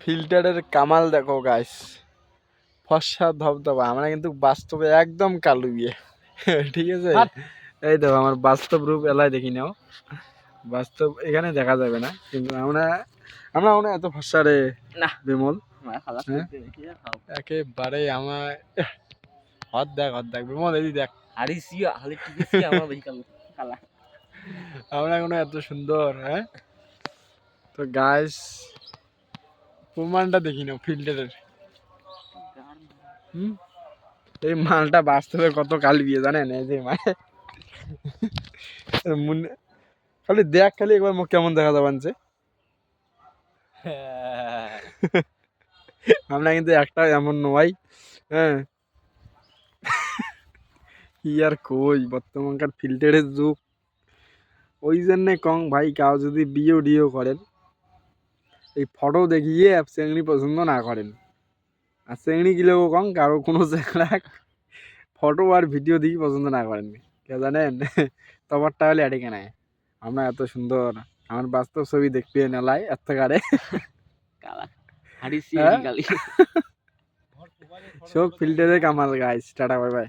ফিল্টারের কামাল দেখো গাইস, ফর্সা ধবধবা। আমরা কিন্তু বাস্তবে একদম কালো বিয়ে, ঠিক আছে। এই দেখো আমার বাস্তব রূপ এলাই দেখি নাও, বাস্তব এখানে দেখা যাবে না, কিন্তু আমরা আমরা মনে এত ফর্সা রে না বিমল, একেবারে আমার হদ দেখ বিমল, এই দেখ আমরা কোনো এত সুন্দর। হ্যাঁ তো গাইস প্রমাণটা দেখি নাও ফিল্টারের। এই মালটা বাস্তবে কত কালি বিয়ে জানেন, এই যে মানে খালি দেখ, খালি একবার মুখ কেমন দেখা যাবে আনছে। আমরা কিন্তু একটা এমন নয়। হ্যাঁ কি আর কই, বর্তমানকার ফিল্টারের যুগ। ওই জন্যে কং ভাই, কাউ যদি বিয়ে করেন এই ফটো দেখিয়ে চেংড়ি পছন্দ না করেন, আর চেংড়ি গিলেও কং কারো কোনো চেংড়া ফটো আর ভিডিও দেখি পছন্দ না করেন, কে জানেন। তোমারটা হলে এটাকে নেয়, আমরা এত সুন্দর, আমার বাস্তব ছবি দেখবে নেলাই এত কারে সব ফিল্টারে কামাল গাইস। Tata bye by.